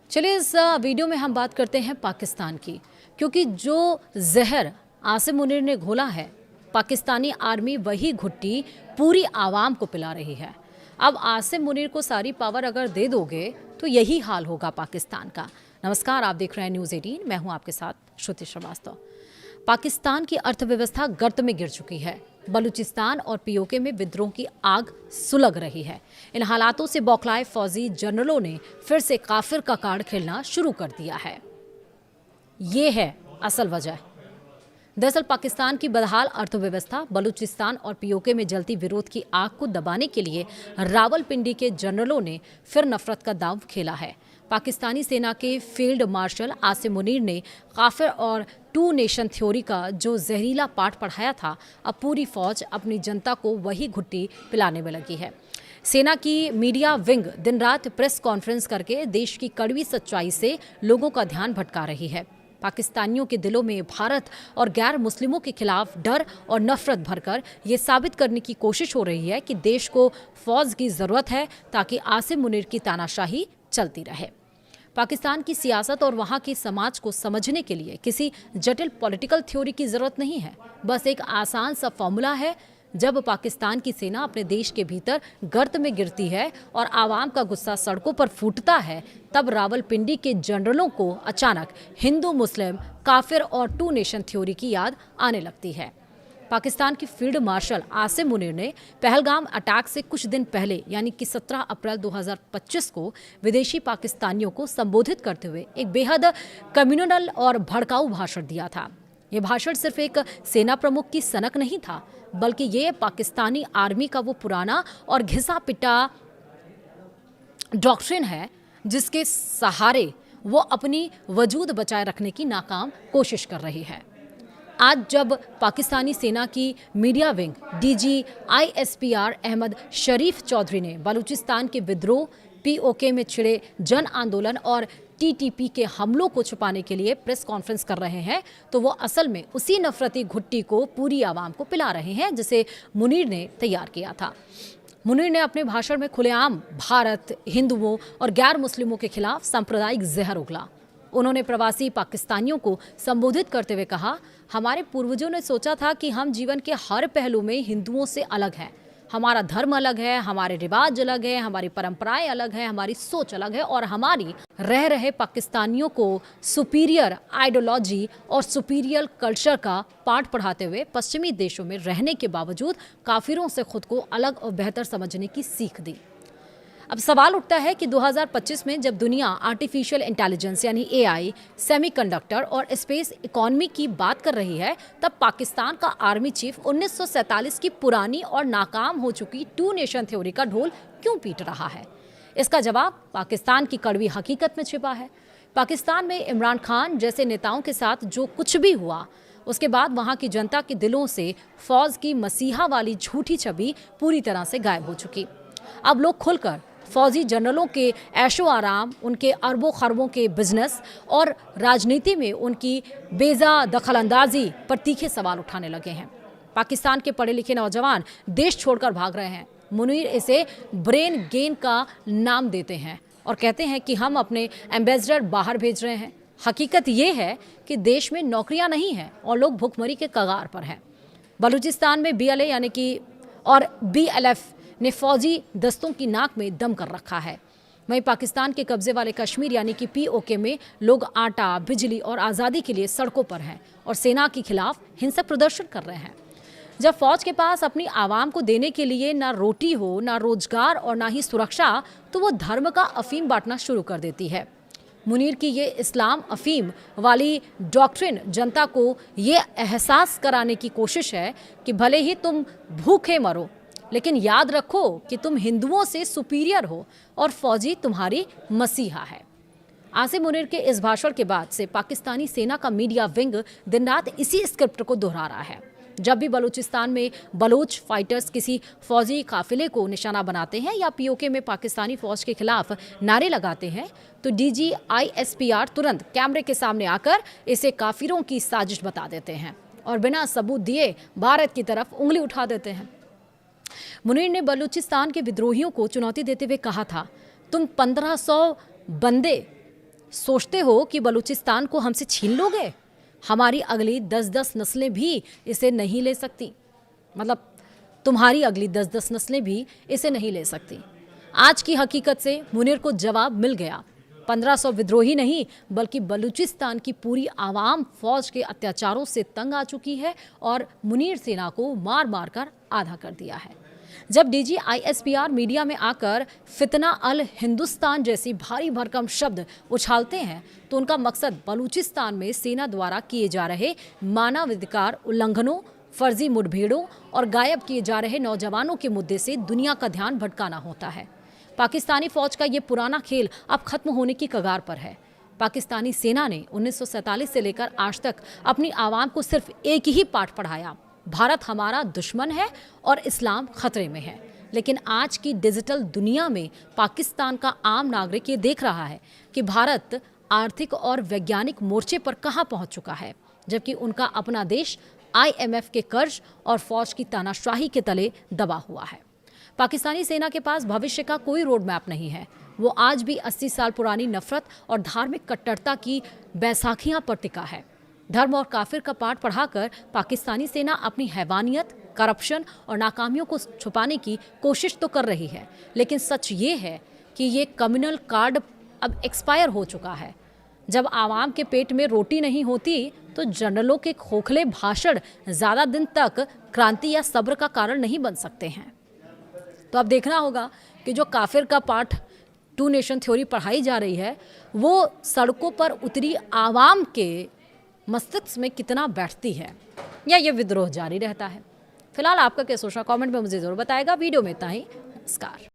चलिए इस वीडियो में हम बात करते हैं पाकिस्तान की, क्योंकि जो जहर आसिम मुनीर ने घोला है, पाकिस्तानी आर्मी वही घुट्टी पूरी आवाम को पिला रही है। अब आसिम मुनीर को सारी पावर अगर दे दोगे तो यही हाल होगा पाकिस्तान का। नमस्कार, आप देख रहे हैं न्यूज़ 18। मैं हूं आपके साथ श्रुति श्रीवास्तव। पाकिस्तान की अर्थव्यवस्था गर्त में गिर चुकी है। बलूचिस्तान और पीओके में विद्रोह की आग सुलग रही है। इन हालातों से बौखलाए फौजी जनरलों ने फिर से काफिर का कार्ड खेलना शुरू कर दिया है। ये है असल वजह। दरअसल पाकिस्तान की बदहाल अर्थव्यवस्था, बलूचिस्तान और पीओके में जलती विरोध की आग को दबाने के लिए रावलपिंडी के जनरलों ने फिर नफरत का दांव खेला है। पाकिस्तानी सेना के फील्ड मार्शल आसिम मुनीर ने काफिर और टू नेशन थ्योरी का जो जहरीला पाठ पढ़ाया था, अब पूरी फौज अपनी जनता को वही घुट्टी पिलाने में लगी है। सेना की मीडिया विंग दिन रात प्रेस कॉन्फ्रेंस करके देश की कड़वी सच्चाई से लोगों का ध्यान भटका रही है। पाकिस्तानियों के दिलों में भारत और गैर मुस्लिमों के खिलाफ डर और नफरत भरकर ये साबित करने की कोशिश हो रही है कि देश को फौज की ज़रूरत है ताकि आसिम मुनीर की तानाशाही चलती रहे। पाकिस्तान की सियासत और वहाँ के समाज को समझने के लिए किसी जटिल पॉलिटिकल थ्योरी की ज़रूरत नहीं है। बस एक आसान सा फॉर्मूला है। जब पाकिस्तान की सेना अपने देश के भीतर गर्त में गिरती है और आवाम का गुस्सा सड़कों पर फूटता है, तब रावलपिंडी के जनरलों को अचानक हिंदू मुस्लिम, काफिर और टू नेशन थ्योरी की याद आने लगती है। पाकिस्तान की फील्ड मार्शल आसिम मुनीर ने पहलगाम अटैक से कुछ दिन पहले यानी कि 17 अप्रैल 2025 को विदेशी पाकिस्तानियों को संबोधित करते हुए एक बेहद कम्युनल और भड़काऊ भाषण दिया था। ये भाषण सिर्फ एक सेना प्रमुख की सनक नहीं था, बल्कि ये पाकिस्तानी आर्मी का वो पुराना और घिसा पिटा डॉक्ट्रिन है जिसके सहारे वो अपनी वजूद बचाए रखने की नाकाम कोशिश कर रही है। आज जब पाकिस्तानी सेना की media wing DG ISPR Ahmed Sharif Chaudhry ने बलूचिस्तान के विद्रोह, पीओके में छिड़े जन आंदोलन और TTP के हमलों को छुपाने के लिए प्रेस कॉन्फ्रेंस कर रहे हैं, तो वो असल में उसी नफरती घुट्टी को पूरी आवाम को पिला रहे हैं जिसे मुनीर ने तैयार किया था। मुनीर ने अपने भाषण में खुलेआम भारत, हिंदुओं और गैर मुस्लिमों के खिलाफ सांप्रदायिक जहर उगला। उन्होंने प्रवासी पाकिस्तानियों को संबोधित करते हुए कहा, हमारे पूर्वजों ने सोचा था कि हम जीवन के हर पहलू में हिंदुओं से अलग हैं। हमारा धर्म अलग है, हमारे रिवाज अलग है, हमारी परंपराएं अलग है, हमारी सोच अलग है और हमारी रह रहे पाकिस्तानियों को सुपीरियर आइडियोलॉजी और सुपीरियर कल्चर का पाठ पढ़ाते हुए पश्चिमी देशों में रहने के बावजूद काफिरों से खुद को अलग और बेहतर समझने की सीख दी। अब सवाल उठता है कि 2025 में जब दुनिया आर्टिफिशियल इंटेलिजेंस यानी AI, सेमीकंडक्टर और स्पेस इकोनॉमी की बात कर रही है, तब पाकिस्तान का आर्मी चीफ 1947 की पुरानी और नाकाम हो चुकी टू नेशन थ्योरी का ढोल क्यों पीट रहा है? इसका जवाब पाकिस्तान की कड़वी हकीकत में छिपा है। पाकिस्तान में इमरान खान जैसे नेताओं के साथ जो कुछ भी हुआ, उसके बाद वहाँ की जनता के दिलों से फौज की मसीहा वाली झूठी छवि पूरी तरह से गायब हो चुकी। अब लोग खुलकर फौजी जनरलों के ऐशो आराम, उनके अरबों खरबों के बिजनेस और राजनीति में उनकी बेजा दखलंदाजी पर तीखे सवाल उठाने लगे हैं। पाकिस्तान के पढ़े लिखे नौजवान देश छोड़कर भाग रहे हैं। मुनीर इसे ब्रेन गेन का नाम देते हैं और कहते हैं कि हम अपने एम्बेसडर बाहर भेज रहे हैं। हकीकत ये है कि देश में नौकरियां नहीं हैं और लोग भुखमरी के कगार पर हैं। बलूचिस्तान में BLA यानी कि और BLF ने फौजी दस्तों की नाक में दम कर रखा है। वहीं पाकिस्तान के कब्जे वाले कश्मीर यानी कि POK में लोग आटा, बिजली और आज़ादी के लिए सड़कों पर हैं और सेना के खिलाफ हिंसक प्रदर्शन कर रहे हैं। जब फौज के पास अपनी आवाम को देने के लिए ना रोटी हो, ना रोजगार और ना ही सुरक्षा, तो वो धर्म का अफीम बांटना शुरू कर देती है। मुनीर की ये इस्लाम अफीम वाली डॉक्ट्रिन जनता को ये एहसास कराने की कोशिश है कि भले ही तुम भूखे मरो, लेकिन याद रखो कि तुम हिंदुओं से सुपीरियर हो और फौजी तुम्हारी मसीहा है। आसिम मुनीर के इस भाषण के बाद से पाकिस्तानी सेना का मीडिया विंग दिन रात इसी स्क्रिप्ट को दोहरा रहा है। जब भी बलूचिस्तान में बलोच फाइटर्स किसी फौजी काफिले को निशाना बनाते हैं या POK में पाकिस्तानी फौज के खिलाफ नारे लगाते हैं, तो DG ISPR तुरंत कैमरे के सामने आकर इसे काफिरों की साजिश बता देते हैं और बिना सबूत दिए भारत की तरफ उंगली उठा देते हैं। मुनीर ने बलूचिस्तान के विद्रोहियों को चुनौती देते हुए कहा था, तुम 1500 बंदे सोचते हो कि बलूचिस्तान को हमसे छीन लोगे? हमारी अगली 10-10 नस्लें भी इसे नहीं ले सकती। मतलब तुम्हारी अगली 10-10 नस्लें भी इसे नहीं ले सकती। आज की हकीकत से मुनीर को जवाब मिल गया। 1500 विद्रोही नहीं बल्कि बलूचिस्तान की पूरी आवाम फौज के अत्याचारों से तंग आ चुकी है और मुनीर सेना को मार मार कर आधा कर दिया है। जब डीजी आईएसपीआर मीडिया में आकर फितना अल हिंदुस्तान जैसी भारी भरकम शब्द उछालते हैं तो उनका मकसद बलूचिस्तान में सेना द्वारा किए जा रहे मानवाधिकार उल्लंघनों, फर्जी मुठभेड़ों और गायब किए जा रहे नौजवानों के मुद्दे से दुनिया का ध्यान भटकाना होता है। पाकिस्तानी फौज का ये पुराना खेल अब खत्म होने की कगार पर है। पाकिस्तानी सेना ने 1947 से लेकर आज तक अपनी आवाम को सिर्फ एक ही पाठ पढ़ाया, भारत हमारा दुश्मन है और इस्लाम खतरे में है। लेकिन आज की डिजिटल दुनिया में पाकिस्तान का आम नागरिक ये देख रहा है कि भारत आर्थिक और वैज्ञानिक मोर्चे पर कहां पहुंच चुका है, जबकि उनका अपना देश IMF के कर्ज और फौज की तानाशाही के तले दबा हुआ है। पाकिस्तानी सेना के पास भविष्य का कोई रोड मैप नहीं है। वो आज भी 80 साल पुरानी नफरत और धार्मिक कट्टरता की बैसाखियां पर टिका है। धर्म और काफिर का पाठ पढ़ाकर पाकिस्तानी सेना अपनी हैवानियत, करप्शन और नाकामियों को छुपाने की कोशिश तो कर रही है, लेकिन सच ये है कि ये कम्युनल कार्ड अब एक्सपायर हो चुका है। जब आवाम के पेट में रोटी नहीं होती तो जनरलों के खोखले भाषण ज़्यादा दिन तक क्रांति या सब्र का कारण नहीं बन सकते हैं। तो अब देखना होगा कि जो काफिर का पाठ 2 नेशन थ्योरी पढ़ाई जा रही है वो सड़कों पर उतरी आवाम के मस्तिष्क में कितना बैठती है या ये विद्रोह जारी रहता है। फिलहाल आपका क्या सोचना कमेंट में मुझे ज़रूर बताएगा। वीडियो में इतना ही। नमस्कार।